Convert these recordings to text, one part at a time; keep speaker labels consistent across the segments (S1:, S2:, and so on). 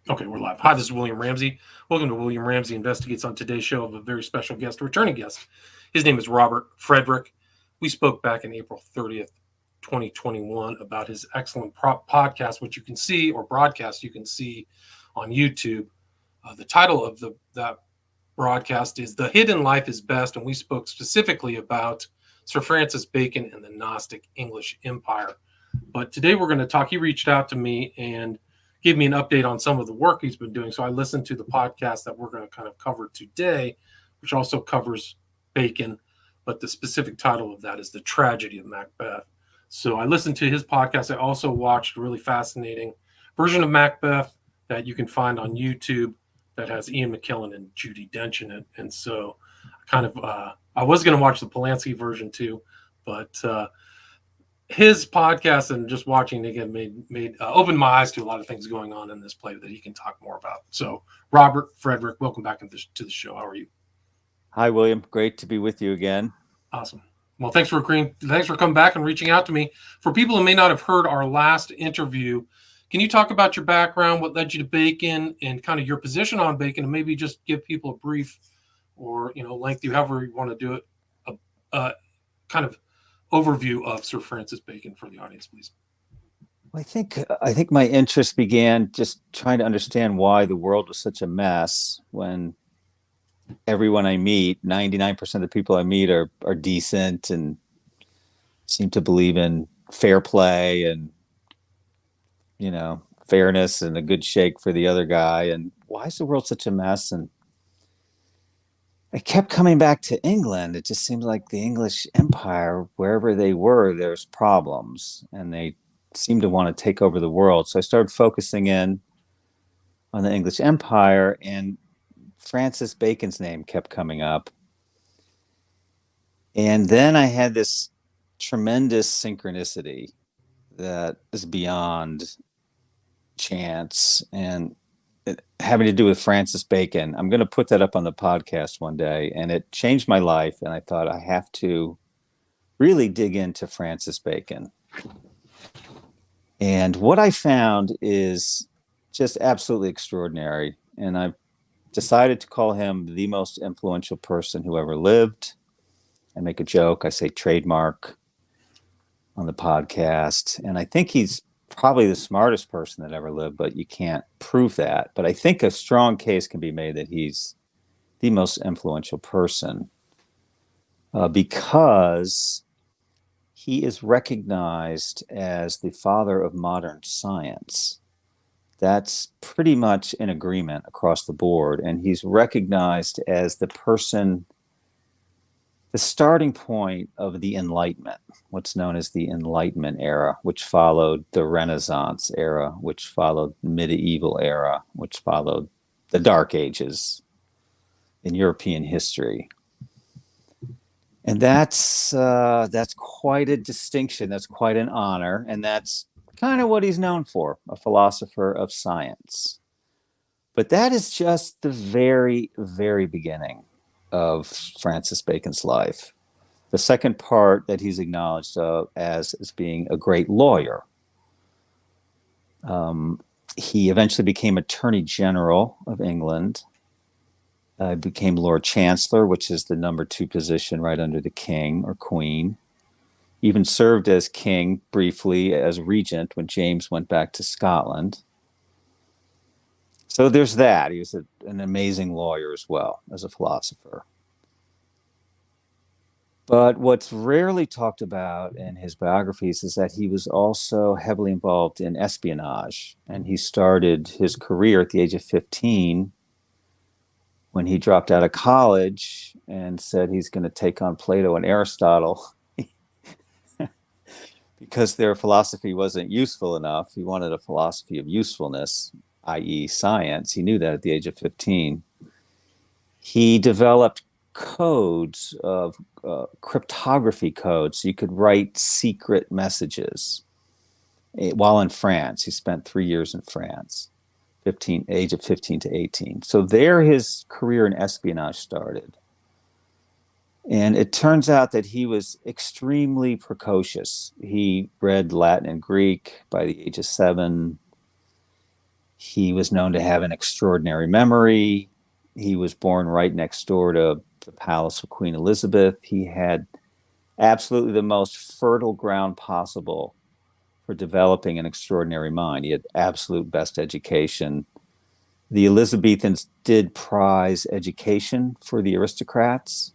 S1: Okay, we're live. Hi, this is William Ramsey. Welcome to William Ramsey Investigates. On today's show of a very special guest, a returning guest. His name is Robert Frederick. We spoke back in April 30th, 2021 about his excellent podcast, which you can see, or broadcast you can see on YouTube. The title of that broadcast is The Hidden Life is Best, and we spoke specifically about Sir Francis Bacon and the Gnostic English Empire. But today we're going to talk. He reached out to me and gave me an update on some of the work he's been doing. So I listened to the podcast that we're going to kind of cover today, which also covers Bacon, but the specific title of that is The Tragedy of Macbeth. So I listened to his podcast. I also watched a really fascinating version of Macbeth that you can find on YouTube that has Ian McKellen and Judi Dench in it. And so I was going to watch the Polanski version too, but his podcast and just watching it again made opened my eyes to a lot of things going on in this play that he can talk more about. So, Robert Frederick, welcome back to the show. How are you?
S2: Hi, William. Great to be with you again.
S1: Awesome. Well, thanks for coming back and reaching out to me. For people who may not have heard our last interview, can you talk about your background, what led you to Bacon, and kind of your position on Bacon, and maybe just give people a brief or lengthy, however you want to do it, kind of overview of Sir Francis Bacon for the audience, please.
S2: I think my interest began just trying to understand why the world was such a mess when everyone I meet, 99% of the people I meet are decent and seem to believe in fair play and, fairness and a good shake for the other guy. And why is the world such a mess? And I kept coming back to England. It just seemed like the English Empire, wherever they were, there's problems, and they seemed to want to take over the world. So I started focusing in on the English Empire, and Francis Bacon's name kept coming up. And then I had this tremendous synchronicity that is beyond chance, and having to do with Francis Bacon. I'm going to put that up on the podcast one day, and it changed my life. And I thought I have to really dig into Francis Bacon. And what I found is just absolutely extraordinary. And I've decided to call him the most influential person who ever lived. I make a joke. I say trademark on the podcast. And I think he's probably the smartest person that ever lived, but you can't prove that. But I think a strong case can be made that he's the most influential person because he is recognized as the father of modern science. That's pretty much in agreement across the board. And he's recognized as the starting point of the Enlightenment, what's known as the Enlightenment era, which followed the Renaissance era, which followed the medieval era, which followed the Dark Ages in European history. And that's quite a distinction. That's quite an honor. And that's kind of what he's known for, a philosopher of science. But that is just the very, very beginning of Francis Bacon's life. The second part that he's acknowledged as being a great lawyer. He eventually became Attorney General of England, became Lord Chancellor, which is the number 2 position right under the king or queen. Even served as king briefly as regent when James went back to Scotland. So there's that. He was an amazing lawyer as well as a philosopher. But what's rarely talked about in his biographies is that he was also heavily involved in espionage. And he started his career at the age of 15 when he dropped out of college and said he's going to take on Plato and Aristotle because their philosophy wasn't useful enough. He wanted a philosophy of usefulness, i.e. science. He knew that at the age of 15. He developed codes of cryptography codes so you could write secret messages while in France. He spent 3 years in France, age of 15 to 18. So there his career in espionage started. And it turns out that he was extremely precocious. He read Latin and Greek by the age of 7. He was known to have an extraordinary memory. He was born right next door to the palace of Queen Elizabeth. He had absolutely the most fertile ground possible for developing an extraordinary mind. He had absolute best education. The Elizabethans did prize education for the aristocrats.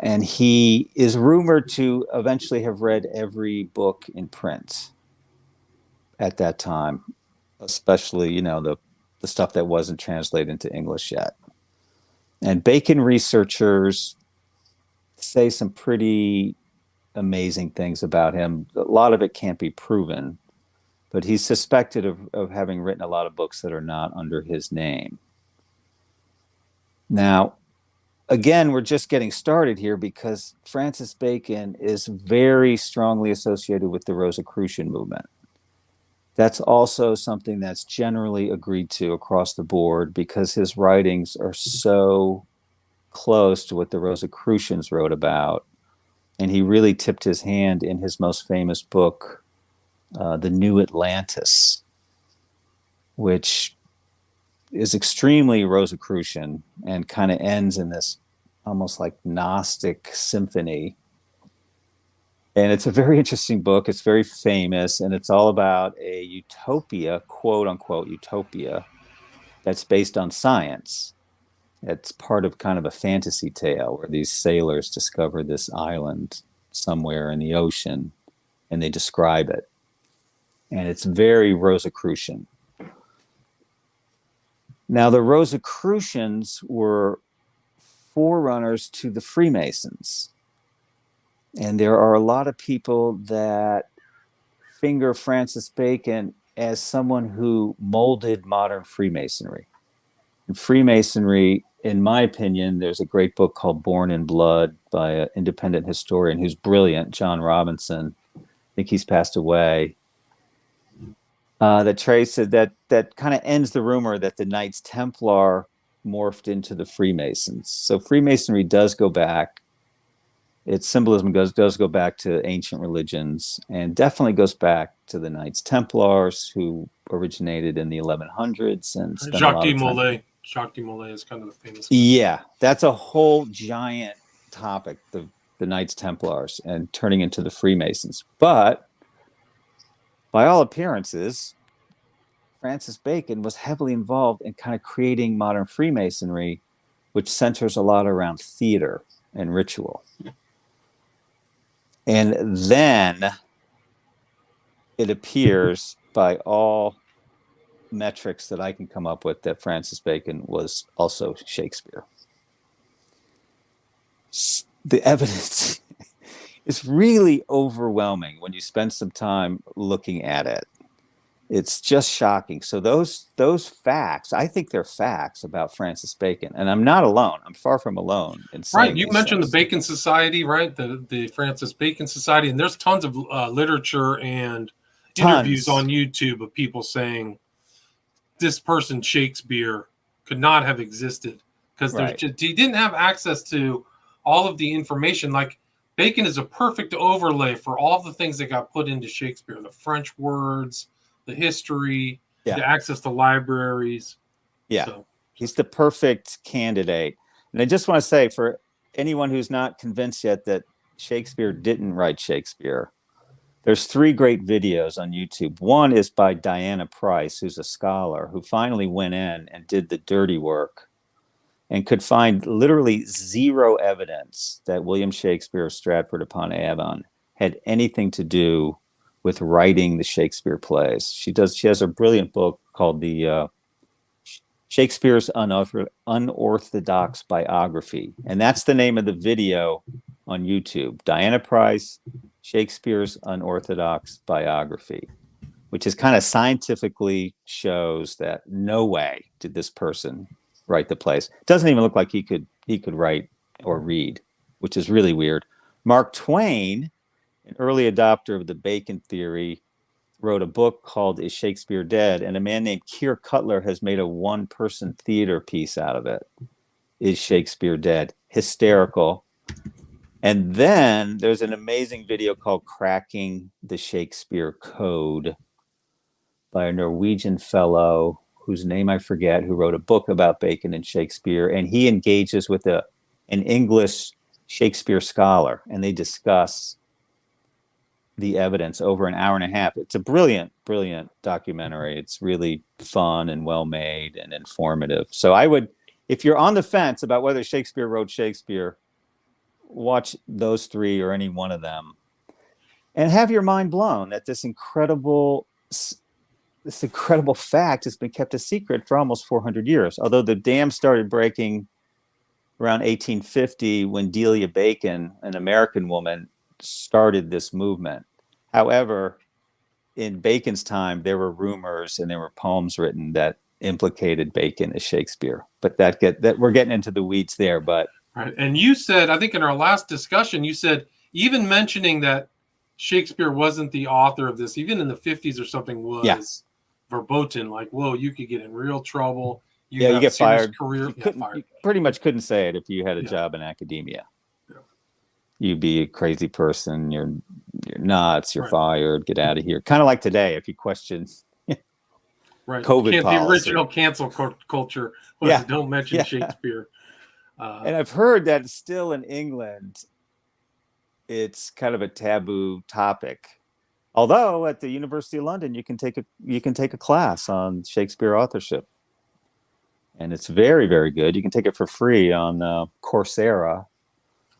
S2: And he is rumored to eventually have read every book in print at that time, especially, the stuff that wasn't translated into English yet. And Bacon researchers say some pretty amazing things about him. A lot of it can't be proven, but he's suspected of having written a lot of books that are not under his name. Now, again, we're just getting started here because Francis Bacon is very strongly associated with the Rosicrucian movement. That's also something that's generally agreed to across the board because his writings are so close to what the Rosicrucians wrote about. And he really tipped his hand in his most famous book, The New Atlantis, which is extremely Rosicrucian and kind of ends in this almost like Gnostic symphony. And it's a very interesting book. It's very famous, and it's all about a utopia, quote unquote utopia, that's based on science. It's part of kind of a fantasy tale where these sailors discover this island somewhere in the ocean, and they describe it. And it's very Rosicrucian. Now, the Rosicrucians were forerunners to the Freemasons. And there are a lot of people that finger Francis Bacon as someone who molded modern Freemasonry. And Freemasonry, in my opinion, there's a great book called Born in Blood by an independent historian who's brilliant, John Robinson. I think he's passed away. That traces that kind of ends the rumor that the Knights Templar morphed into the Freemasons. So Freemasonry does go back. Its symbolism does go back to ancient religions, and definitely goes back to the Knights Templars, who originated in the 1100s and spent
S1: Jacques
S2: a lot
S1: de
S2: of time.
S1: Molay. Jacques de Molay is kind of the famous.
S2: Yeah, that's a whole giant topic, the Knights Templars and turning into the Freemasons. But by all appearances, Francis Bacon was heavily involved in kind of creating modern Freemasonry, which centers a lot around theater and ritual. And then it appears by all metrics that I can come up with that Francis Bacon was also Shakespeare. The evidence is really overwhelming when you spend some time looking at it. It's just shocking. So those facts, I think they're facts about Francis Bacon, and I'm not alone. I'm far from alone in saying
S1: Right, you mentioned the Bacon Society, right? The Francis Bacon Society, and there's tons of literature and interviews on YouTube of people saying this person Shakespeare could not have existed because he didn't have access to all of the information. Like Bacon is a perfect overlay for all the things that got put into Shakespeare: the French words, the history, the access to libraries.
S2: Yeah, so he's the perfect candidate. And I just want to say, for anyone who's not convinced yet that Shakespeare didn't write Shakespeare, there's 3 great videos on YouTube. One is by Diana Price, who's a scholar, who finally went in and did the dirty work and could find literally 0 evidence that William Shakespeare of Stratford-upon-Avon had anything to do with writing the Shakespeare plays. She has a brilliant book called the Shakespeare's Unorthodox Biography. And that's the name of the video on YouTube. Diana Price, Shakespeare's Unorthodox Biography, which is kind of scientifically shows that no way did this person write the plays. It doesn't even look like he could write or read, which is really weird. Mark Twain, an early adopter of the Bacon theory, wrote a book called Is Shakespeare Dead? And a man named Keir Cutler has made a 1-person theater piece out of it. Is Shakespeare Dead? Hysterical. And then there's an amazing video called Cracking the Shakespeare Code by a Norwegian fellow whose name I forget, who wrote a book about Bacon and Shakespeare, and he engages with an English Shakespeare scholar, and they discuss the evidence over an hour and a half. It's a brilliant, brilliant documentary. It's really fun and well made and informative. So I would, if you're on the fence about whether Shakespeare wrote Shakespeare, watch those three or any one of them, and have your mind blown that this incredible fact has been kept a secret for almost 400 years. Although the dam started breaking around 1850 when Delia Bacon, an American woman, started this movement. However, in Bacon's time, there were rumors and there were poems written that implicated Bacon as Shakespeare. But that we're getting into the weeds there. But
S1: right. And you said, I think in our last discussion, you said even mentioning that Shakespeare wasn't the author of this, even in the 50s or something, was verboten. Like, whoa, you could get in real trouble.
S2: You get fired.
S1: Career.
S2: You pretty much couldn't say it if you had a job in academia. Yeah. You'd be a crazy person. You're nuts. You're fired. Get out of here. Kind of like today, if you question COVID policy.
S1: The original cancel culture was don't mention Shakespeare.
S2: And I've heard that still in England, it's kind of a taboo topic. Although at the University of London, you can take a class on Shakespeare authorship, and it's very, very good. You can take it for free on Coursera.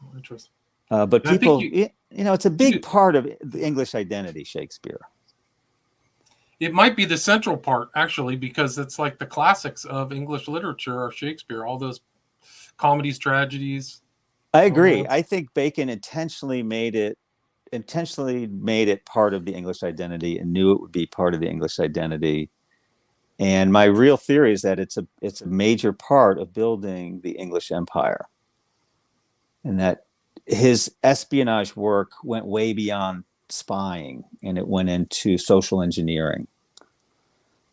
S1: Oh, interesting.
S2: But people, it's a big part of the English identity, Shakespeare.
S1: It might be the central part, actually, because it's like the classics of English literature are Shakespeare. All those comedies, tragedies.
S2: I agree. I think Bacon intentionally made it part of the English identity and knew it would be part of the English identity. And my real theory is that it's a major part of building the English empire, and that his espionage work went way beyond spying, and it went into social engineering.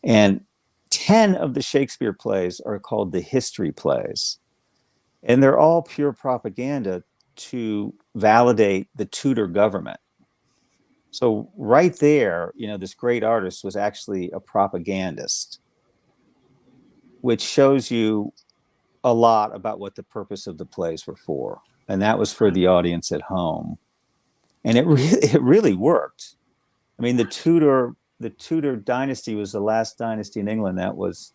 S2: And 10 of the Shakespeare plays are called the history plays, and they're all pure propaganda to validate the Tudor government. So right there, this great artist was actually a propagandist, which shows you a lot about what the purpose of the plays were for. And that was for the audience at home. And it really worked. I mean, the Tudor Dynasty was the last dynasty in England that was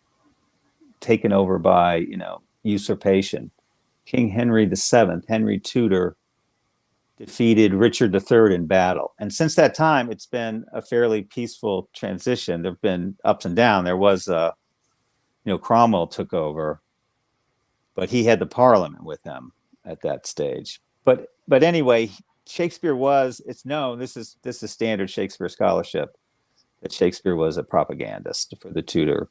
S2: taken over by, usurpation. King Henry VII, Henry Tudor, defeated Richard III in battle. And since that time, it's been a fairly peaceful transition. There have been ups and downs. There was, Cromwell took over, but he had the Parliament with him at that stage. But anyway, Shakespeare it's known, this is standard Shakespeare scholarship, that Shakespeare was a propagandist for the Tudor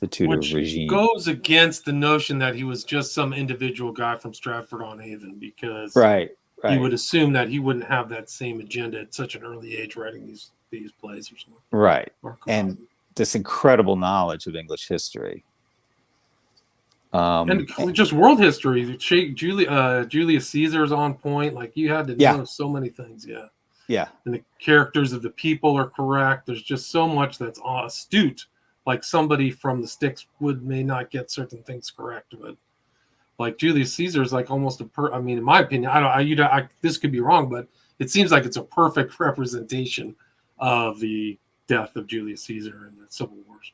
S2: regime.
S1: Goes against the notion that he was just some individual guy from Stratford-on-Avon, because you would assume that he wouldn't have that same agenda at such an early age writing these plays or something.
S2: Right. And this incredible knowledge of English history.
S1: And just world history. Julius Caesar is on point. Like, you had to know so many things. Yeah. And the characters of the people are correct. There's just so much that's astute. Like, somebody from the sticks may not get certain things correct, but like Julius Caesar is like almost in my opinion, this could be wrong, but it seems like it's a perfect representation of the death of Julius Caesar and the Civil Wars.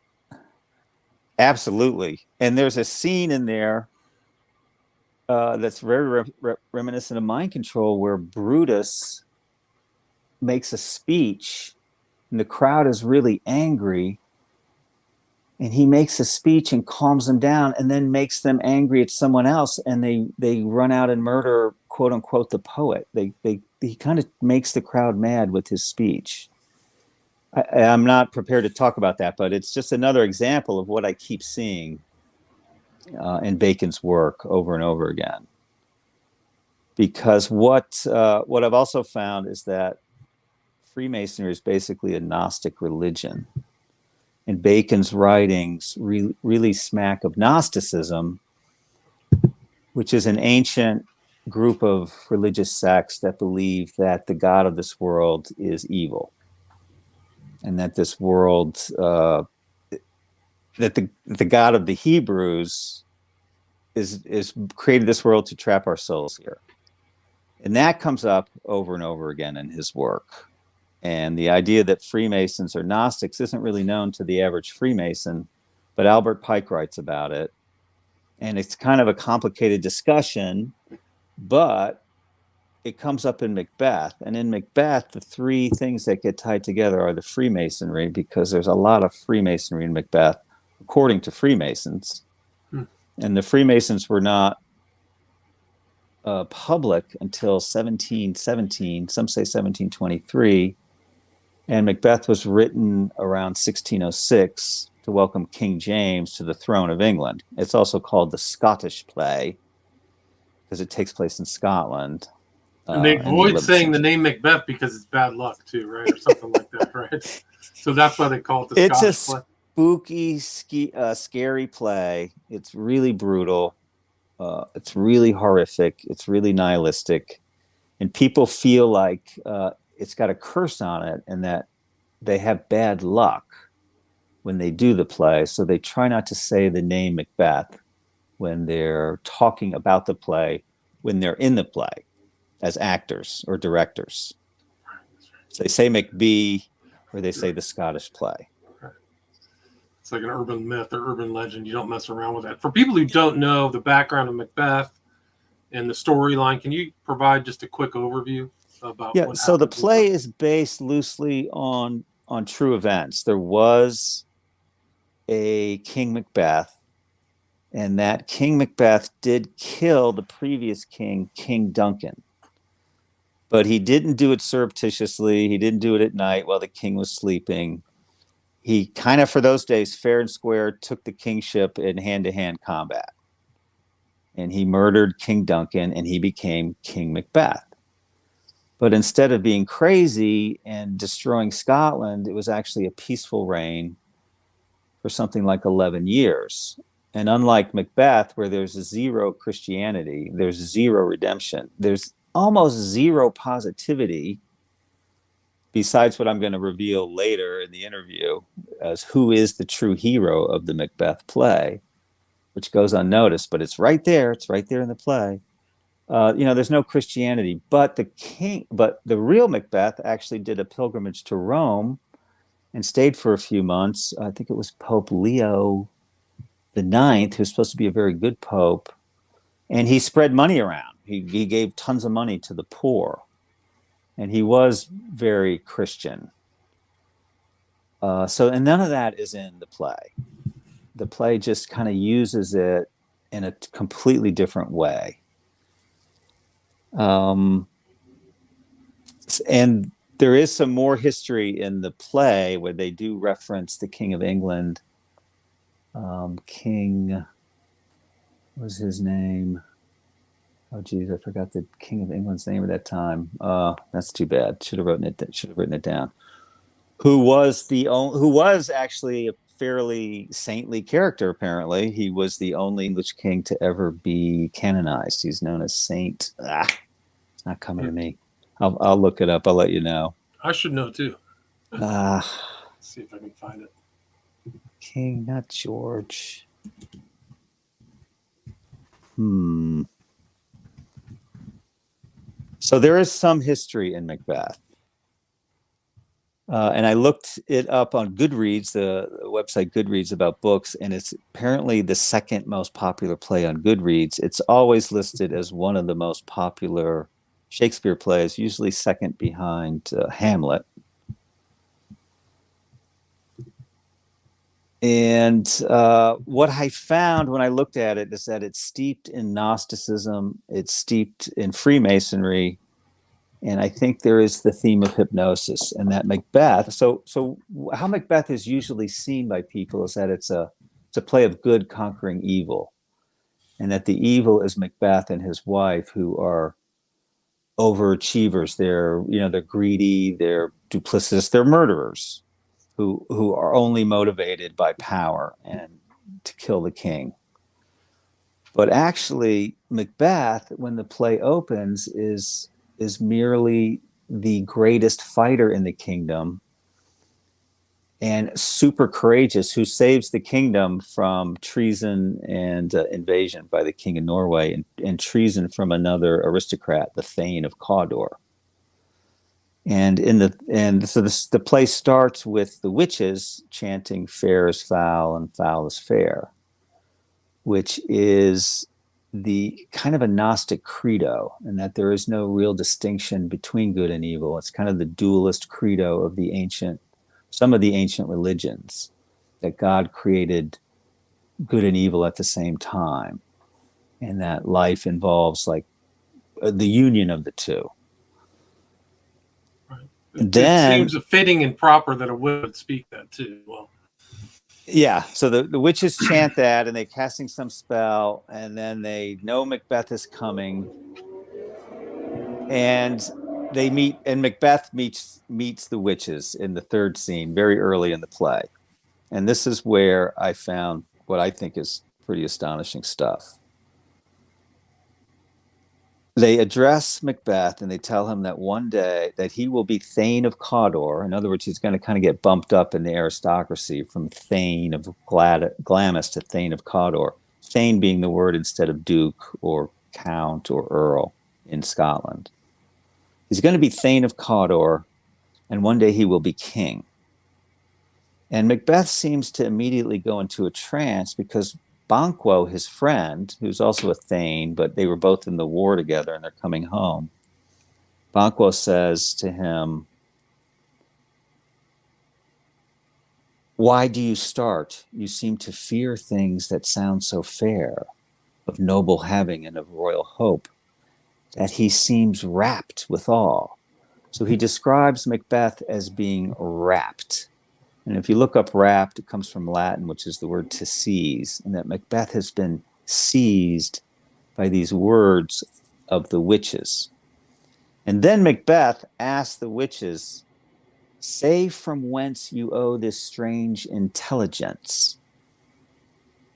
S2: Absolutely. And there's a scene in there that's very reminiscent of Mind Control, where Brutus makes a speech and the crowd is really angry, and he makes a speech and calms them down, and then makes them angry at someone else, and they run out and murder, quote unquote, the poet. He kind of makes the crowd mad with his speech. I'm not prepared to talk about that, but it's just another example of what I keep seeing in Bacon's work over and over again. Because what I've also found is that Freemasonry is basically a Gnostic religion, and Bacon's writings really smack of Gnosticism, which is an ancient group of religious sects that believe that the God of this world is evil. and that this world, that the God of the Hebrews is created this world to trap our souls here. And that comes up over and over again in his work. And the idea that Freemasons are Gnostics isn't really known to the average Freemason, but Albert Pike writes about it. And it's kind of a complicated discussion, but it comes up in Macbeth. And in Macbeth, the three things that get tied together are the Freemasonry, because there's a lot of Freemasonry in Macbeth, according to Freemasons. And the Freemasons were not public until 1717, some say 1723. And Macbeth was written around 1606 to welcome King James to the throne of England. It's also called the Scottish play because it takes place in Scotland.
S1: And they avoid saying the name Macbeth because it's bad luck too, right? Or something like that, right? So that's why they call it the Scottish play.
S2: Spooky, scary play. It's really brutal. It's really horrific. It's really nihilistic. And people feel like it's got a curse on it and that they have bad luck when they do the play. So they try not to say the name Macbeth when they're talking about the play, when they're in the play as actors or directors. So they say Macbee or they say the Scottish play.
S1: It's like an urban myth or urban legend. You don't mess around with that. For people who don't know the background of Macbeth and the storyline, can you provide just a quick overview about
S2: what so the play is based loosely on true events. There was a King Macbeth, and that King Macbeth did kill the previous king, King Duncan. But he didn't do it surreptitiously. He didn't do it at night while the king was sleeping. He kind of, for those days, fair and square, took the kingship in hand-to-hand combat. And he murdered King Duncan, and he became King Macbeth. But instead of being crazy and destroying Scotland, it was actually a peaceful reign for something like 11 years. And unlike Macbeth, where there's zero Christianity, there's zero redemption, there's almost zero positivity, besides what I'm going to reveal later in the interview as who is the true hero of the Macbeth play, which goes unnoticed, but it's right there. It's right there in the play. There's no Christianity, but the real Macbeth actually did a pilgrimage to Rome and stayed for a few months. I think it was Pope Leo the Ninth, who's supposed to be a very good pope, and he spread money around. He gave tons of money to the poor. And he was very Christian. And none of that is in the play. The play just kind of uses it in a completely different way. And there is some more history in the play where they do reference the King of England. King, what was his name? Oh, geez, I forgot the King of England's name at that time. That's too bad. Should have written it down. Who was actually a fairly saintly character, apparently. He was the only English king to ever be canonized. He's known as Saint. It's not coming to me. I'll look it up. I'll let you know.
S1: I should know, too. Let's see if I can find it.
S2: King, not George. So there is some history in Macbeth. And I looked it up on Goodreads, the website Goodreads about books, and it's apparently the second most popular play on Goodreads. It's always listed as one of the most popular Shakespeare plays, usually second behind Hamlet. And what I found when I looked at it is that it's steeped in Gnosticism, it's steeped in Freemasonry, and I think there is the theme of hypnosis. And that Macbeth, so how Macbeth is usually seen by people is that it's a play of good conquering evil, and that the evil is Macbeth and his wife, who are overachievers. They're greedy, they're duplicitous, they're murderers. Who are only motivated by power and to kill the king. But actually, Macbeth, when the play opens, is merely the greatest fighter in the kingdom, and super courageous, who saves the kingdom from treason and invasion by the king of Norway, and treason from another aristocrat, the Thane of Cawdor. So the play starts with the witches chanting "Fair is foul and foul is fair," which is the kind of a Gnostic credo, and that there is no real distinction between good and evil. It's kind of the dualist credo of some of the ancient religions, that God created good and evil at the same time, and that life involves like the union of the two.
S1: It seems fitting and proper that a witch would speak that too. Well,
S2: yeah, so the witches chant that, and they're casting some spell, and then they know Macbeth is coming, and they meet, and Macbeth meets the witches in the third scene, very early in the play. And this is where I found what I think is pretty astonishing stuff. They address Macbeth, and they tell him that one day that he will be Thane of Cawdor. In other words, he's going to kind of get bumped up in the aristocracy from Thane of Glamis to Thane of Cawdor. Thane being the word instead of Duke or Count or Earl in Scotland. He's going to be Thane of Cawdor, and one day he will be king. And Macbeth seems to immediately go into a trance, because Banquo, his friend, who's also a Thane, but they were both in the war together and they're coming home. Banquo says to him, "Why do you start? You seem to fear things that sound so fair, of noble having and of royal hope, that he seems rapt with awe." So he describes Macbeth as being rapt. And if you look up rapt, it comes from Latin, which is the word to seize, and that Macbeth has been seized by these words of the witches. And then Macbeth asks the witches, "Say from whence you owe this strange intelligence,"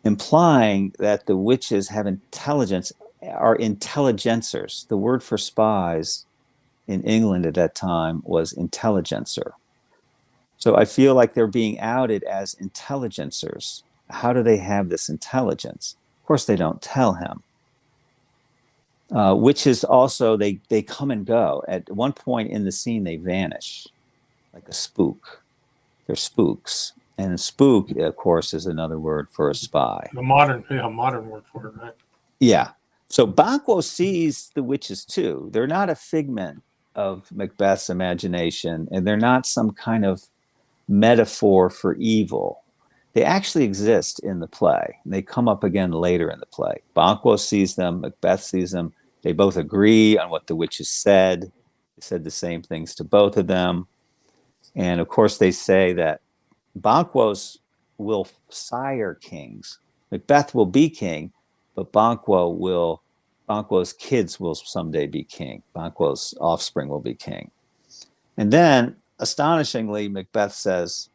S2: implying that the witches have intelligence, are intelligencers. The word for spies in England at that time was intelligencer. So I feel like they're being outed as intelligencers. How do they have this intelligence? Of course, they don't tell him. Witches also, they come and go. At one point in the scene, they vanish like a spook. They're spooks. And spook, of course, is another word for a spy.
S1: a modern word for it, right?
S2: Yeah. So Banquo sees the witches too. They're not a figment of Macbeth's imagination, and they're not some kind of metaphor for evil. They actually exist in the play. They come up again later in the play. Banquo sees them, Macbeth sees them. They both agree on what the witches said. They said the same things to both of them. And of course, they say that Banquo's will sire kings. Macbeth will be king, but Banquo's kids will someday be king. Banquo's offspring will be king. And then, astonishingly, Macbeth says,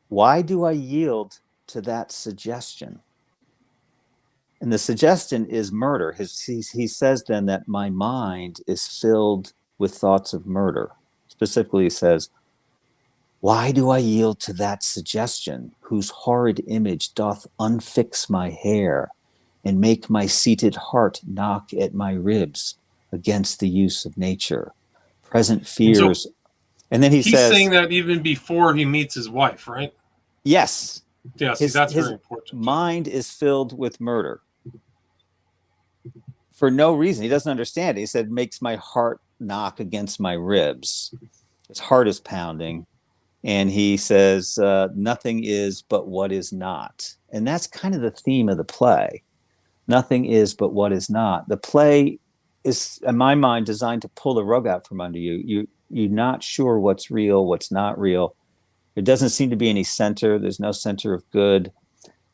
S2: "Why do I yield to that suggestion?" And the suggestion is murder. He says then that my mind is filled with thoughts of murder. Specifically, he says, "Why do I yield to that suggestion, whose horrid image doth unfix my hair, and make my seated heart knock at my ribs against the use of nature? Present fears." And then
S1: he's saying that even before he meets his wife, right?
S2: Yes.
S1: Yes, that's very important.
S2: Mind is filled with murder. For no reason. He doesn't understand it. He said, "Makes my heart knock against my ribs." His heart is pounding. And he says, "Nothing is but what is not." And that's kind of the theme of the play. Nothing is but what is not. The play is, in my mind, designed to pull the rug out from under you. You're not sure what's real, what's not real. There doesn't seem to be any center. There's no center of good.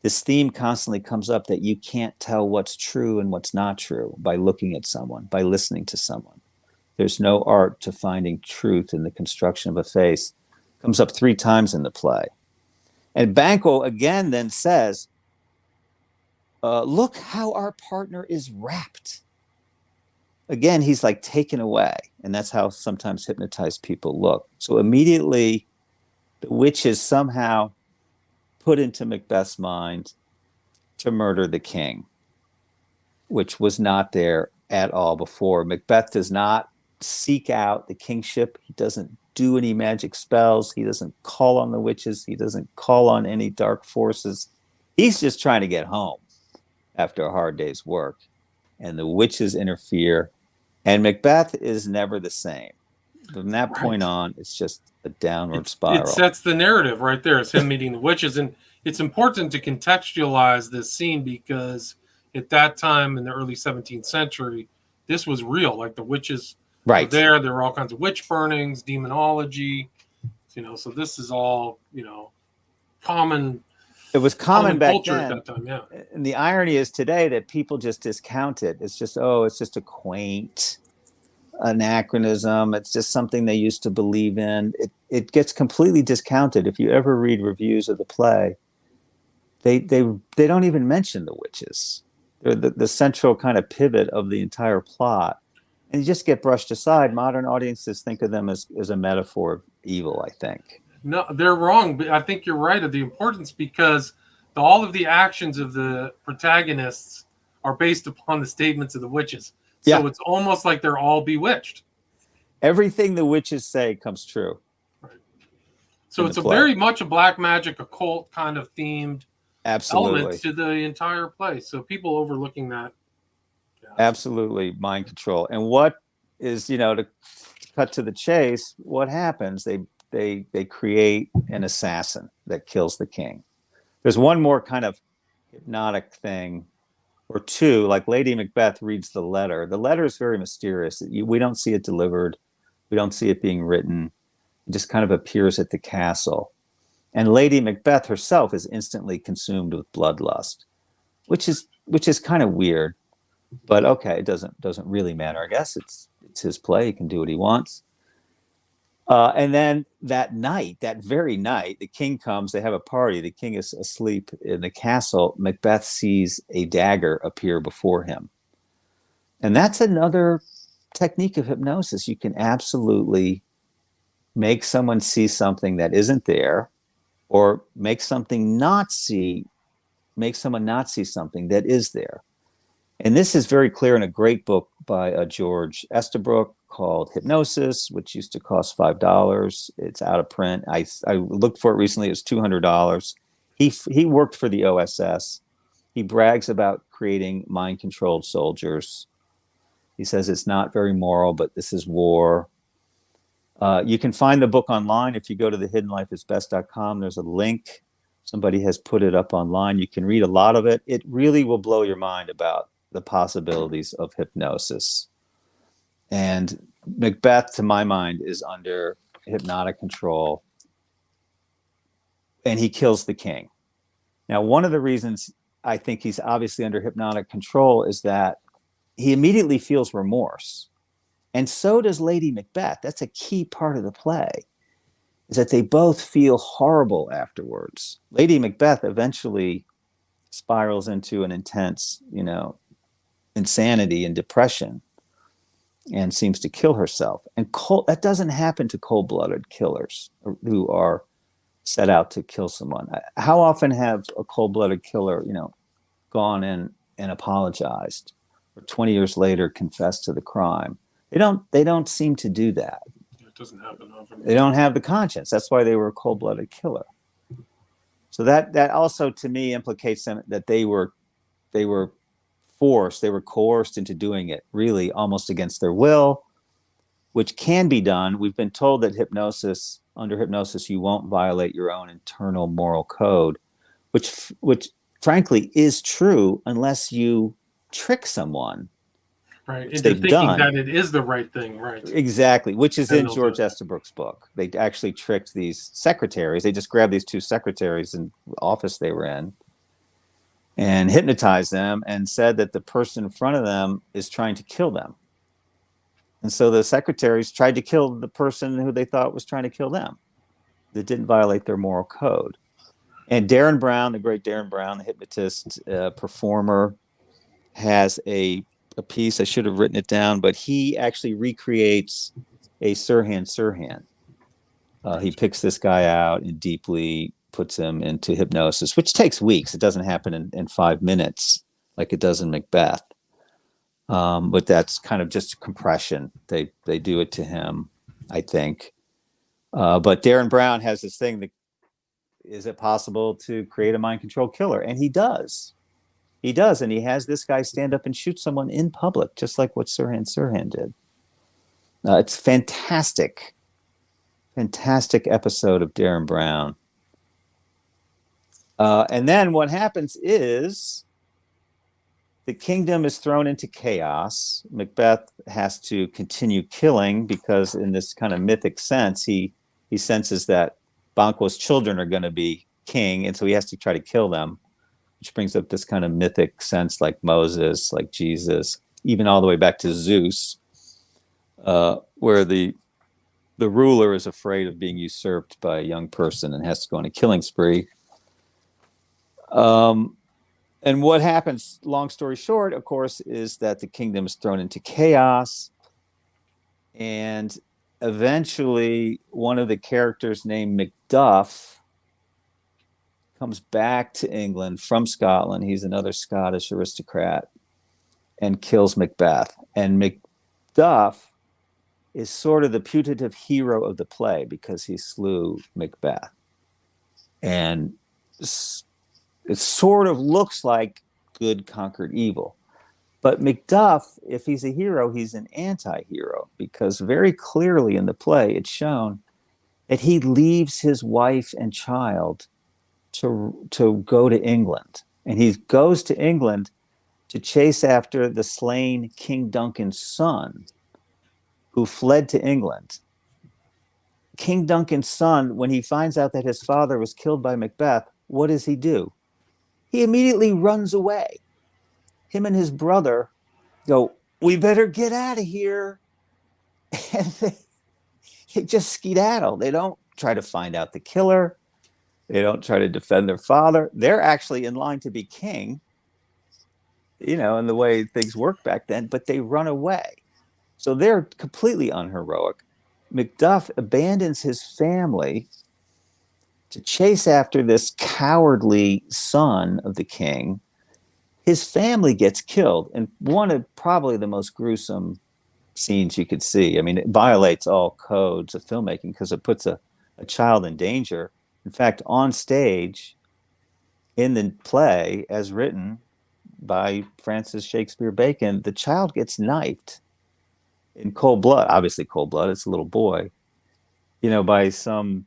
S2: This theme constantly comes up, that you can't tell what's true and what's not true by looking at someone, by listening to someone. There's no art to finding truth in the construction of a face. It comes up 3 times in the play. And Banquo again then says, "Look how our partner is rapt." Again, he's like taken away. And that's how sometimes hypnotized people look. So immediately the witches somehow put into Macbeth's mind to murder the king, which was not there at all before. Macbeth does not seek out the kingship. He doesn't do any magic spells. He doesn't call on the witches. He doesn't call on any dark forces. He's just trying to get home after a hard day's work. And the witches interfere. And Macbeth is never the same. From that point on, it's just a downward spiral.
S1: It sets the narrative right there. It's him meeting the witches. And it's important to contextualize this scene because at that time in the early 17th century, this was real. Like the witches were there. There were all kinds of witch burnings, demonology, so this is all, common.
S2: It was common back
S1: culture
S2: then.
S1: At that time, yeah.
S2: And the irony is today that people just discount it. It's just, it's just a quaint anachronism. It's just something they used to believe in. It gets completely discounted. If you ever read reviews of the play, they don't even mention the witches. They're the central kind of pivot of the entire plot. And you just get brushed aside. Modern audiences think of them as a metaphor of evil, I think.
S1: No, they're wrong. But I think you're right of the importance because all of the actions of the protagonists are based upon the statements of the witches. So it's almost like they're all bewitched.
S2: Everything the witches say comes true.
S1: Right. So it's very much a black magic, occult kind of themed element to the entire play. So people overlooking that. Yeah.
S2: Absolutely mind control. And what is, to cut to the chase, what happens? They create an assassin that kills the king. There's one more kind of hypnotic thing or two, like Lady Macbeth reads the letter. The letter is very mysterious. We don't see it delivered. We don't see it being written. It just kind of appears at the castle. And Lady Macbeth herself is instantly consumed with bloodlust, which is kind of weird. But okay, it doesn't really matter. I guess it's his play. He can do what he wants. And then that very night, the king comes. They have a party. The king is asleep in the castle. Macbeth sees a dagger appear before him. And that's another technique of hypnosis. You can absolutely make someone see something that isn't there, or make someone not see something that is there. And this is very clear in a great book by George Estabrook called Hypnosis, which used to cost $5. It's out of print. I looked for it recently. It was $200. He worked for the OSS. He brags about creating mind-controlled soldiers. He says it's not very moral, but this is war. You can find the book online. If you go to thehiddenlifeisbest.com, there's a link. Somebody has put it up online. You can read a lot of it. It really will blow your mind about the possibilities of hypnosis. And Macbeth, to my mind, is under hypnotic control. And he kills the king. Now, one of the reasons I think he's obviously under hypnotic control is that he immediately feels remorse. And so does Lady Macbeth. That's a key part of the play, is that they both feel horrible afterwards. Lady Macbeth eventually spirals into an intense, insanity and depression and seems to kill herself. And that doesn't happen to cold-blooded killers who are set out to kill someone. How often have a cold-blooded killer, gone in and apologized, or 20 years later confessed to the crime? They don't seem to do that.
S1: It doesn't happen often.
S2: They don't have the conscience. That's why they were a cold-blooded killer. So that also, to me, implicates them that they were forced, they were coerced into doing it, really almost against their will, which can be done. We've been told that under hypnosis, you won't violate your own internal moral code, which frankly is true unless you trick someone.
S1: Right, into thinking that it is the right thing, right?
S2: Exactly, which is in George Estabrook's book. They actually tricked these secretaries. They just grabbed these two secretaries in the office they were in and hypnotized them and said that the person in front of them is trying to kill them. And so the secretaries tried to kill the person who they thought was trying to kill them. That didn't violate their moral code. And Darren Brown, the great Darren Brown, the hypnotist performer, has a piece. I should have written it down, but he actually recreates a Sirhan. He picks this guy out and deeply puts him into hypnosis, which takes weeks. It doesn't happen in 5 minutes like it does in Macbeth. But that's kind of just compression. They do it to him, I think. But Darren Brown has this thing that, is it possible to create a mind control killer? And he does. He does. And he has this guy stand up and shoot someone in public, just like what Sirhan Sirhan did. It's fantastic. Fantastic episode of Darren Brown. And then what happens is the kingdom is thrown into chaos. Macbeth has to continue killing because in this kind of mythic sense, he senses that Banquo's children are going to be king, and so he has to try to kill them, which brings up this kind of mythic sense like Moses, like Jesus, even all the way back to Zeus, where the ruler is afraid of being usurped by a young person and has to go on a killing spree. And what happens, long story short, of course, is that the kingdom is thrown into chaos. And eventually, one of the characters named Macduff comes back to England from Scotland. He's another Scottish aristocrat and kills Macbeth. And Macduff is sort of the putative hero of the play because he slew Macbeth. And it sort of looks like good conquered evil. But Macduff, if he's a hero, he's an anti-hero because very clearly in the play it's shown that he leaves his wife and child to go to England. And he goes to England to chase after the slain King Duncan's son who fled to England. King Duncan's son, when he finds out that his father was killed by Macbeth, what does he do? He immediately runs away. Him and his brother go, we better get out of here. And they just skedaddle. They don't try to find out the killer. They don't try to defend their father. They're actually in line to be king, in the way things worked back then, but they run away. So they're completely unheroic. Macduff abandons his family to chase after this cowardly son of the king. His family gets killed, and one of probably the most gruesome scenes you could see. I mean, it violates all codes of filmmaking because it puts a child in danger. In fact, on stage, in the play, as written by Francis Shakespeare Bacon, the child gets knifed in cold blood. Obviously cold blood, it's a little boy, by some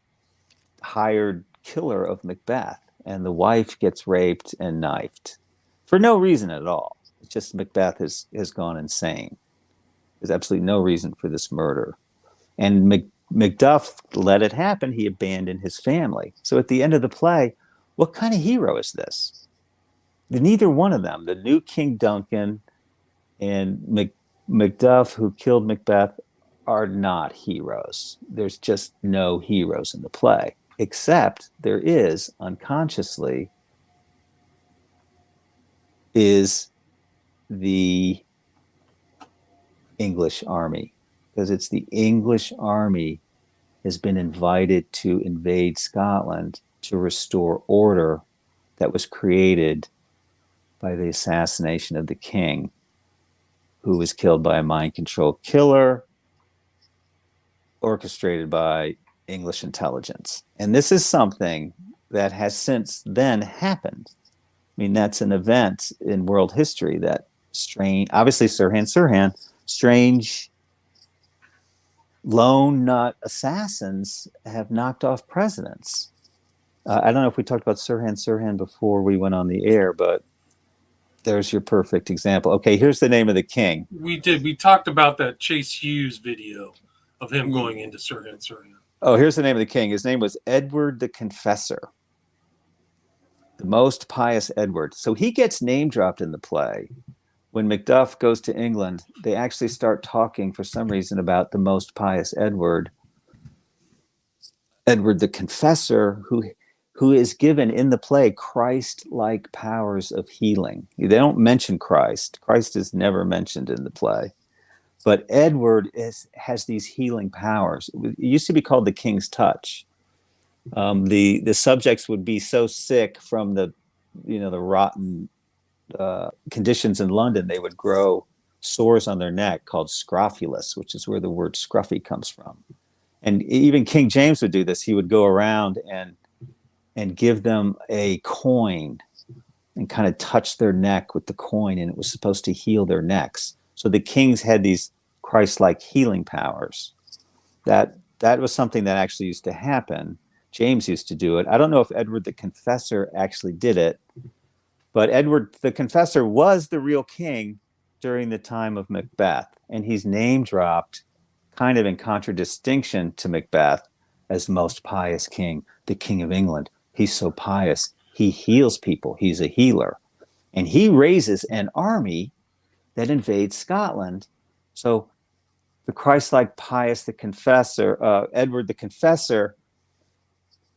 S2: hired killer of Macbeth, and the wife gets raped and knifed for no reason at all. It's just Macbeth has gone insane. There's absolutely no reason for this murder. And Macduff let it happen. He abandoned his family. So at the end of the play, what kind of hero is this? Neither one of them, the new King Duncan and Macduff, who killed Macbeth, are not heroes. There's just no heroes in the play, except there is, unconsciously, is the English army. Because it's the English army has been invited to invade Scotland to restore order that was created by the assassination of the king, who was killed by a mind control killer orchestrated by English intelligence. And this is something that has since then happened. I mean, that's an event in world history that obviously Sirhan, strange lone nut assassins have knocked off presidents. I don't know if we talked about Sirhan before we went on the air, but there's your perfect example. Okay, here's the name of the king.
S1: We did. We talked about that Chase Hughes video of him going into Sirhan.
S2: Oh, here's the name of the king. His name was Edward the Confessor. The most pious Edward. So he gets name dropped in the play. When Macduff goes to England, they actually start talking for some reason about the most pious Edward the Confessor, who is given in the play Christ-like powers of healing. They don't mention Christ. Christ is never mentioned in the play. But Edward has these healing powers. It used to be called the King's Touch. The subjects would be so sick from the rotten conditions in London, they would grow sores on their neck called scrofulous, which is where the word scruffy comes from. And even King James would do this. He would go around and give them a coin and kind of touch their neck with the coin, and it was supposed to heal their necks. So the kings had these Christ-like healing powers. That was something that actually used to happen. James used to do it. I don't know if Edward the Confessor actually did it, but Edward the Confessor was the real king during the time of Macbeth, and he's name dropped kind of in contradistinction to Macbeth as most pious king, the King of England. He's so pious. He heals people. He's a healer. And he raises an army that invades Scotland. So the Christ-like pious, the confessor, Edward the Confessor,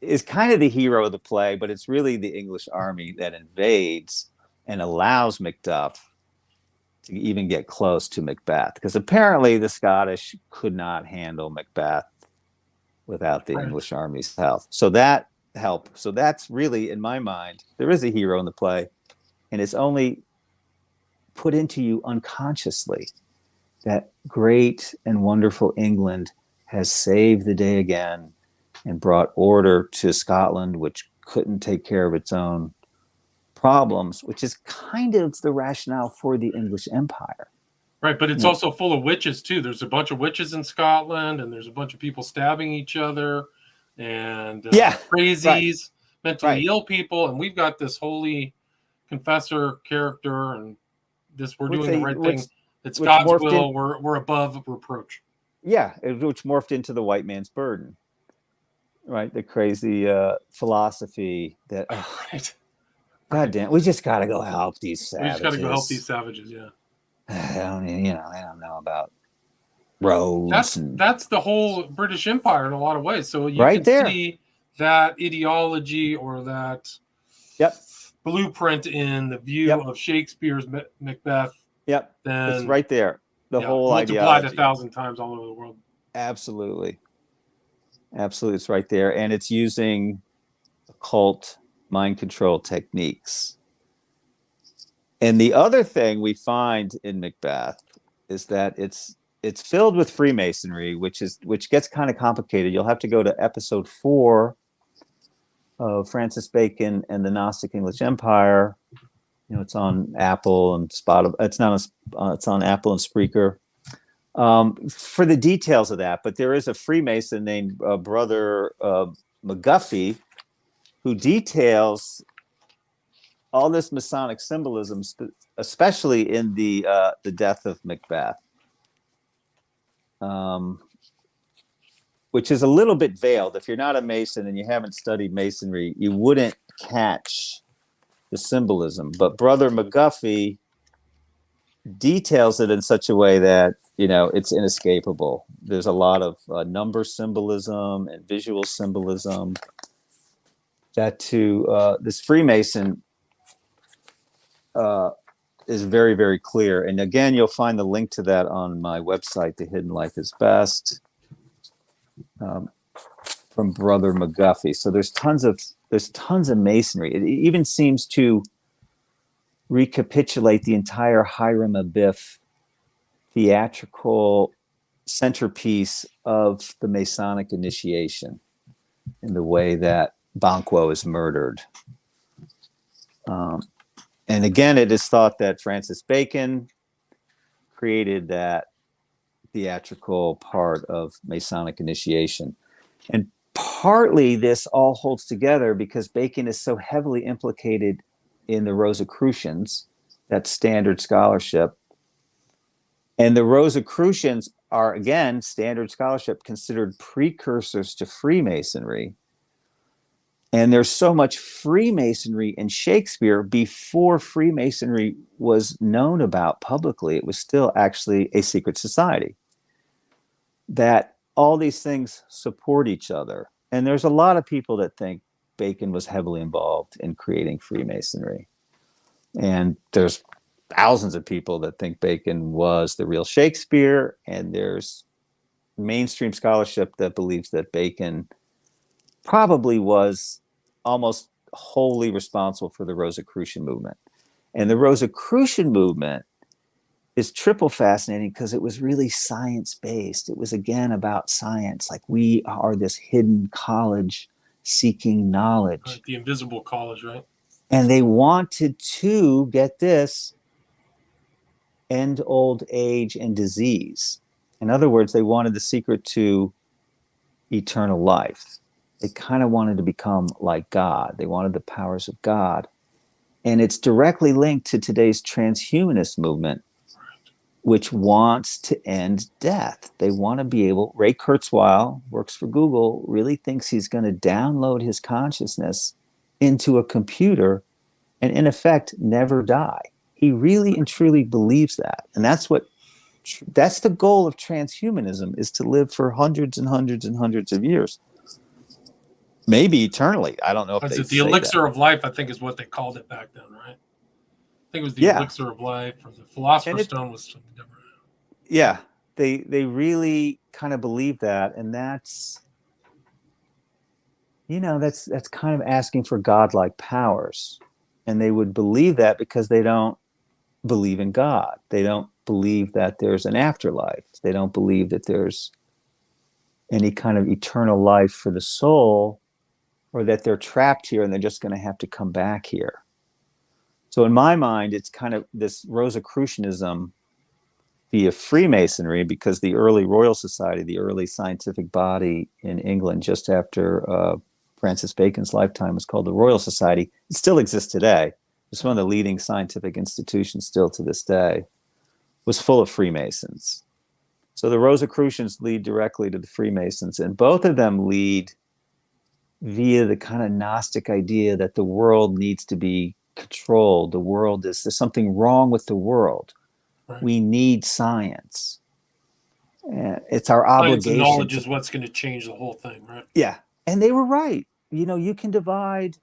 S2: is kind of the hero of the play, but it's really the English army that invades and allows Macduff to even get close to Macbeth, because apparently the Scottish could not handle Macbeth without the English army's help. So that help. So that's really, in my mind, there is a hero in the play, and it's only put into you unconsciously that great and wonderful England has saved the day again and brought order to Scotland, which couldn't take care of its own problems, which is kind of the rationale for the English Empire.
S1: Right, but it's also full of witches too. There's a bunch of witches in Scotland, and there's a bunch of people stabbing each other, and crazies, mentally ill people, and we've got this holy confessor character, and we're doing the right thing. It's God's will. We're above reproach.
S2: Yeah, which morphed into the white man's burden, right? The crazy philosophy that.
S1: Right.
S2: God damn, we just got to go help these savages.
S1: We just got to go help these savages, yeah.
S2: I don't know about roads.
S1: That's the whole British Empire in a lot of ways. So you can see that ideology or that blueprint in the view of Shakespeare's Macbeth.
S2: Yep,
S1: then
S2: it's right there. The whole
S1: multiplied
S2: ideology.
S1: 1,000 times all over the world.
S2: Absolutely, it's right there, and it's using occult mind control techniques. And the other thing we find in Macbeth is that it's filled with Freemasonry, which gets kind of complicated. You'll have to go to episode 4 of Francis Bacon and the Gnostic English Empire. It's on Apple and Spotify. It's on Apple and Spreaker for the details of that. But there is a Freemason named Brother McGuffey who details all this Masonic symbolism, especially in the death of Macbeth, which is a little bit veiled. If you're not a Mason and you haven't studied Masonry, you wouldn't catch the symbolism. But Brother McGuffey details it in such a way that it's inescapable. There's a lot of number symbolism and visual symbolism that to this Freemason is very, very clear. And again, you'll find the link to that on my website, The Hidden Life is Best, from Brother McGuffey. So there's tons of Masonry. It even seems to recapitulate the entire Hiram Abiff theatrical centerpiece of the Masonic initiation in the way that Banquo is murdered. And again, it is thought that Francis Bacon created that theatrical part of Masonic initiation. And partly this all holds together because Bacon is so heavily implicated in the Rosicrucians, that standard scholarship. And the Rosicrucians are, again, standard scholarship, considered precursors to Freemasonry. And there's so much Freemasonry in Shakespeare before Freemasonry was known about publicly. It was still actually a secret society. That all these things support each other. And there's a lot of people that think Bacon was heavily involved in creating Freemasonry. And there's thousands of people that think Bacon was the real Shakespeare, and there's mainstream scholarship that believes that Bacon probably was almost wholly responsible for the Rosicrucian movement. And the Rosicrucian movement is triple fascinating because it was really science-based. It was, again, about science. Like, we are this hidden college seeking knowledge.
S1: Right, the invisible college, right?
S2: And they wanted to, get this, end old age and disease. In other words, they wanted the secret to eternal life. They kind of wanted to become like God. They wanted the powers of God. And it's directly linked to today's transhumanist movement, which wants to end death. They want to be able, Ray Kurzweil, works for Google, really thinks he's going to download his consciousness into a computer and, in effect, never die. He really and truly believes that. And that's the goal of transhumanism, is to live for hundreds and hundreds and hundreds of years. Maybe eternally. I don't know if they
S1: the elixir of life, I think, is what they called it back then, right? I think it was the elixir of life, or the philosopher's stone was something different.
S2: Yeah, they really kind of believe that, and that's kind of asking for godlike powers. And they would believe that because they don't believe in God. They don't believe that there's an afterlife. They don't believe that there's any kind of eternal life for the soul, or that they're trapped here and they're just going to have to come back here. So in my mind, it's kind of this Rosicrucianism via Freemasonry, because the early Royal Society, the early scientific body in England just after Francis Bacon's lifetime, was called the Royal Society. It still exists today. It's one of the leading scientific institutions still to this day. Was full of Freemasons. So the Rosicrucians lead directly to the Freemasons, and both of them lead via the kind of Gnostic idea that the world needs to be controlled. There's something wrong with the world. Right. We need science. It's our obligation.
S1: Science and knowledge is what's going to change the whole thing, right?
S2: Yeah. And they were right. You can divide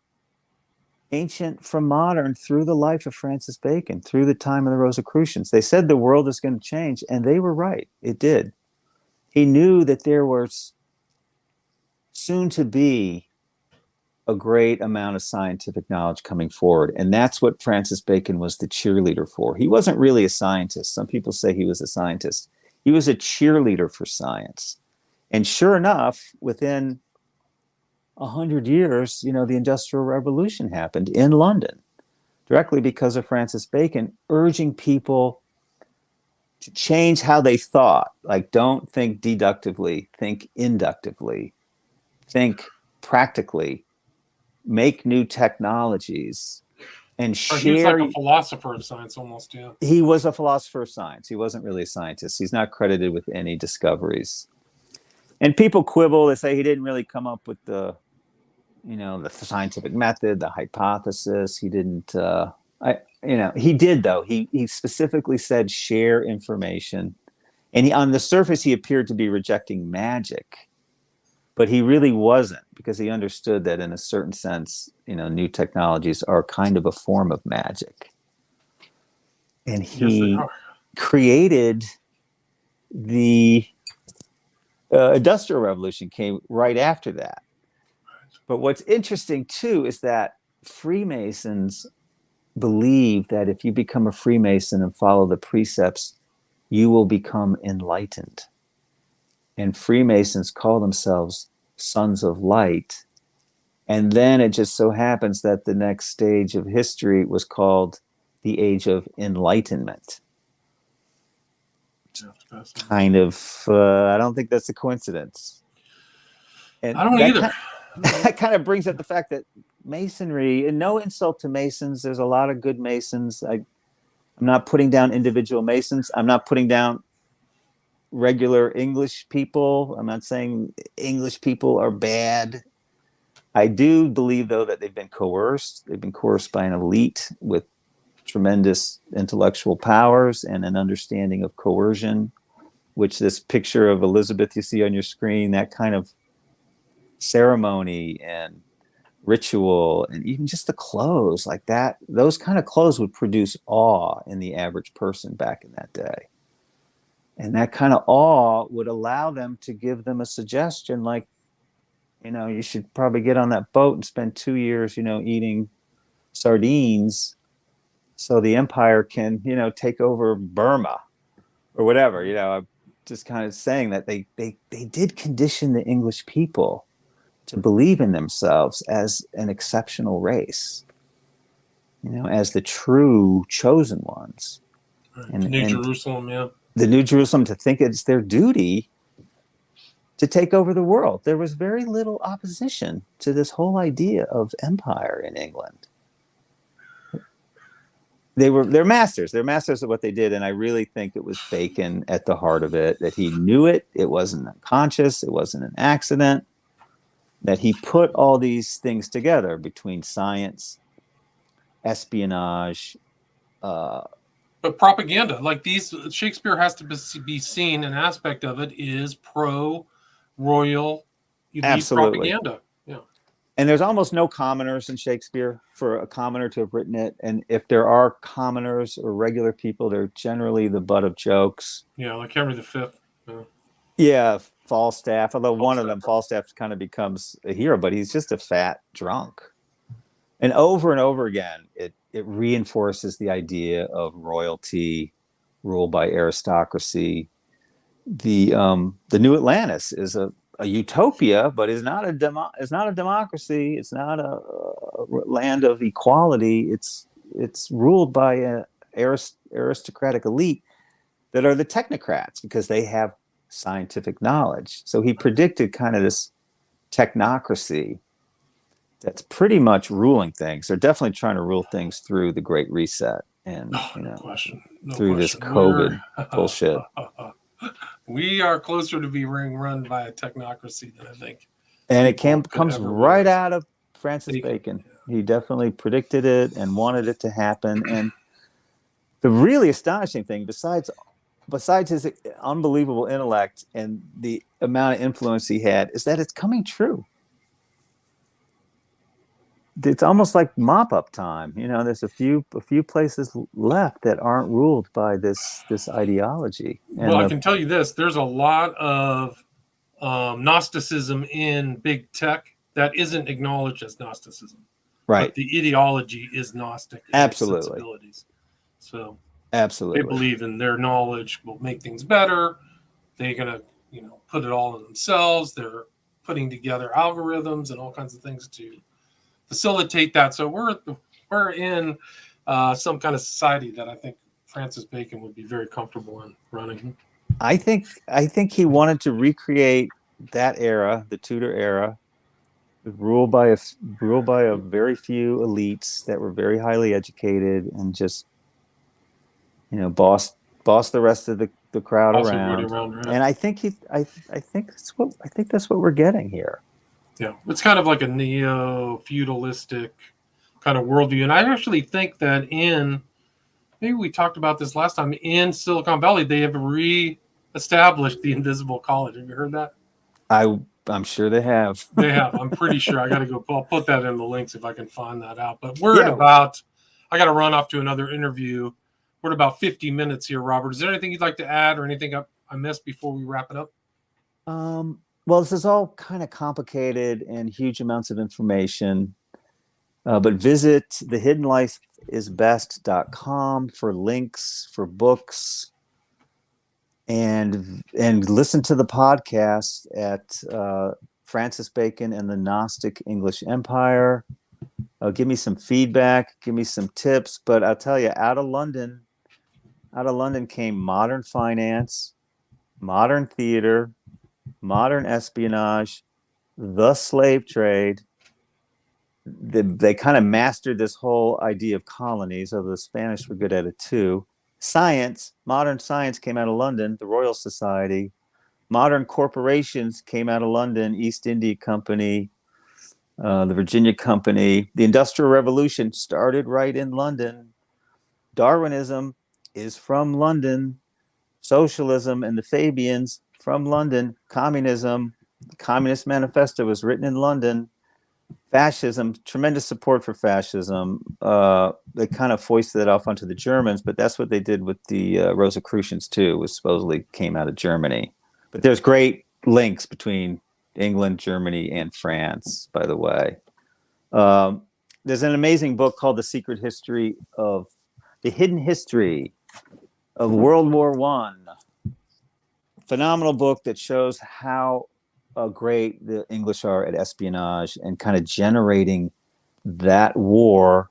S2: ancient from modern through the life of Francis Bacon, through the time of the Rosicrucians. They said the world is going to change, and they were right. It did. He knew that there was soon to be a great amount of scientific knowledge coming forward. And that's what Francis Bacon was the cheerleader for. He wasn't really a scientist. Some people say he was a scientist. He was a cheerleader for science. And sure enough, within 100 years, the Industrial Revolution happened in London, directly because of Francis Bacon urging people to change how they thought. Like, don't think deductively, think inductively, think practically, make new technologies, and share.
S1: He was like a philosopher of science almost, yeah.
S2: He was a philosopher of science. He wasn't really a scientist. He's not credited with any discoveries. And people quibble. They say he didn't really come up with the scientific method, the hypothesis. He didn't, he did, though. He specifically said share information. And on the surface, he appeared to be rejecting magic. But he really wasn't, because he understood that in a certain sense, new technologies are kind of a form of magic. And he created the Industrial Revolution came right after that. But what's interesting, too, is that Freemasons believe that if you become a Freemason and follow the precepts, you will become enlightened. And Freemasons call themselves sons of light. And then it just so happens that the next stage of history was called the Age of Enlightenment. Kind of, I don't think that's a coincidence. And
S1: I don't either.
S2: That kind of brings up the fact that Masonry, and no insult to Masons, there's a lot of good Masons. I'm not putting down individual Masons. I'm not putting down regular English people. I'm not saying English people are bad. I do believe, though, that they've been coerced. They've been coerced by an elite with tremendous intellectual powers and an understanding of coercion, which this picture of Elizabeth you see on your screen, that kind of ceremony and ritual, and even just the clothes like that. Those kind of clothes would produce awe in the average person back in that day. And that kind of awe would allow them to give them a suggestion like, you should probably get on that boat and spend 2 years, eating sardines so the empire can, take over Burma or whatever. I'm just kind of saying that they did condition the English people to believe in themselves as an exceptional race, as the true chosen ones.
S1: The New Jerusalem, yeah.
S2: The New Jerusalem, to think it's their duty to take over the world. There was very little opposition to this whole idea of empire in England. They're masters. They're masters of what they did, and I really think it was Bacon at the heart of it, that he knew it. It wasn't unconscious. It wasn't an accident. That he put all these things together between science, espionage,
S1: but propaganda, like these, Shakespeare has to be seen. An aspect of it is pro-royal elite propaganda. Yeah.
S2: And there's almost no commoners in Shakespeare for a commoner to have written it. And if there are commoners or regular people, they're generally the butt of jokes.
S1: Yeah, like Henry V.
S2: Yeah, Falstaff. Although one of them, Falstaff, kind of becomes a hero, but he's just a fat drunk. And over again, it reinforces the idea of royalty ruled by aristocracy. The new Atlantis is a utopia, but is not a democracy. It's not a land of equality. It's ruled by an aristocratic elite that are the technocrats because they have scientific knowledge. So he predicted kind of this technocracy that's pretty much ruling things. They're definitely trying to rule things through the Great Reset and through this COVID bullshit.
S1: We are closer to being run by a technocracy than I think.
S2: And it comes right out of Francis Bacon. Yeah. He definitely predicted it and wanted it to happen. And the really astonishing thing, besides his unbelievable intellect and the amount of influence he had, is that it's coming true. It's almost like mop-up time. There's a few places left that aren't ruled by this ideology.
S1: And I can tell you this: there's a lot of Gnosticism in big tech that isn't acknowledged as Gnosticism.
S2: Right.
S1: But the ideology is Gnostic.
S2: Absolutely.
S1: So
S2: absolutely,
S1: they believe in their knowledge will make things better. They're gonna, put it all in themselves. They're putting together algorithms and all kinds of things to facilitate that. So we're in some kind of society that I think Francis Bacon would be very comfortable in running.
S2: I think he wanted to recreate that era, the Tudor era, ruled by a very few elites that were very highly educated and just boss the rest of the crowd around. Right? And I think that's what we're getting here.
S1: Yeah, it's kind of like a neo-feudalistic kind of worldview. And I actually think that maybe we talked about this last time, in Silicon Valley, they have re-established the Invisible College. Have you heard that?
S2: I'm sure they have.
S1: They have. I'm pretty sure. I got to go. I'll put that in the links if I can find that out. But I got to run off to another interview. We're at about 50 minutes here, Robert. Is there anything you'd like to add or anything I missed before we wrap it up?
S2: Well, this is all kind of complicated and huge amounts of information, but visit thehiddenlifeisbest.com for links, for books, and listen to the podcast at Francis Bacon and the Gnostic English Empire. Give me some feedback, give me some tips, but I'll tell you, out of London came modern finance, modern theater, modern espionage, the slave trade. They kind of mastered this whole idea of colonies, although the Spanish were good at it too. Science, modern science came out of London, the Royal Society. Modern corporations came out of London, East India Company, the Virginia Company. The Industrial Revolution started right in London. Darwinism is from London. Socialism and the Fabians from London. Communism, the Communist Manifesto was written in London. fascism, tremendous support for fascism. They kind of foisted it off onto the Germans, but that's what they did with the Rosicrucians too, was supposedly came out of Germany. But there's great links between England, Germany, and France, by the way. There's an amazing book called The Hidden History of World War One. Phenomenal book that shows how great the English are at espionage and kind of generating that war,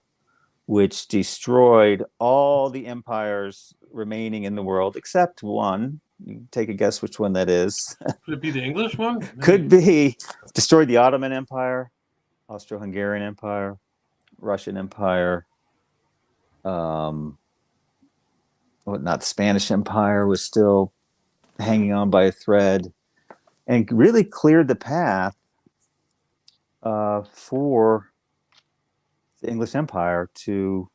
S2: which destroyed all the empires remaining in the world except one. You can take a guess which one that is.
S1: Could it be the English one? Maybe.
S2: Could be. Destroyed the Ottoman Empire, Austro-Hungarian Empire, Russian Empire. The Spanish Empire was still hanging on by a thread, and really cleared the path for the English Empire to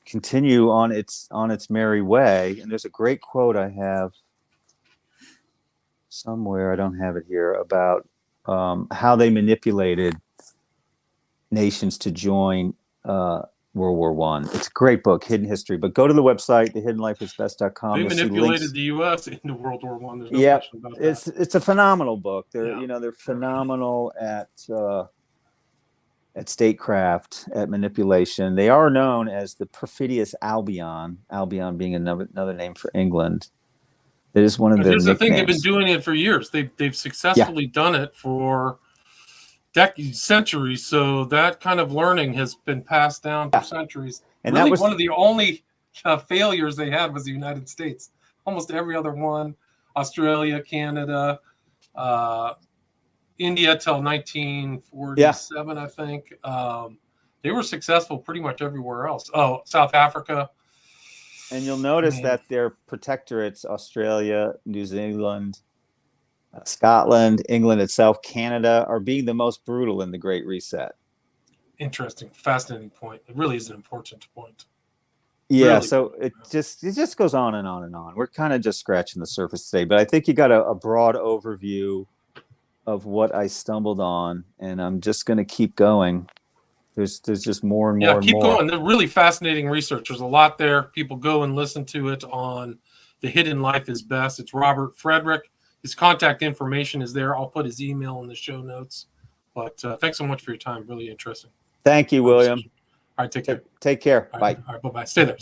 S2: continue on its merry way. And there's a great quote I have somewhere, I don't have it here, about how they manipulated nations to join World War One. It's a great book, Hidden History. But go to the website, thehiddenlifeisbest.com.
S1: They manipulated the U.S. into World War One. There's no question about that.
S2: It's a phenomenal book. They're phenomenal at statecraft, at manipulation. They are known as the perfidious Albion. Albion being another name for England. It is one of their nicknames.
S1: Here's the thing: they've been doing it for years. They've successfully done it for decades, centuries. So that kind of learning has been passed down for centuries. And really, that was one of the only failures they had was the United States. Almost every other one, Australia, Canada, India till 1947, I think. They were successful pretty much everywhere else. Oh, South Africa.
S2: And you'll notice that their protectorates, Australia, New Zealand, Scotland, England itself, Canada, are being the most brutal in the Great Reset.
S1: Interesting, fascinating point. It really is an important point.
S2: Yeah, really, so it just goes on and on and on. We're kind of just scratching the surface today, but I think you got a broad overview of what I stumbled on, and I'm just going to keep going. There's just more and more.
S1: Yeah, keep going. They're really fascinating research. There's a lot there. People go and listen to it on The Hidden Life is Best. It's Robert Frederick. His contact information is there. I'll put his email in the show notes. But thanks so much for your time. Really interesting.
S2: Thank you, William.
S1: All right, take care.
S2: Take care.
S1: All
S2: Bye.
S1: All right, bye-bye. Stay there.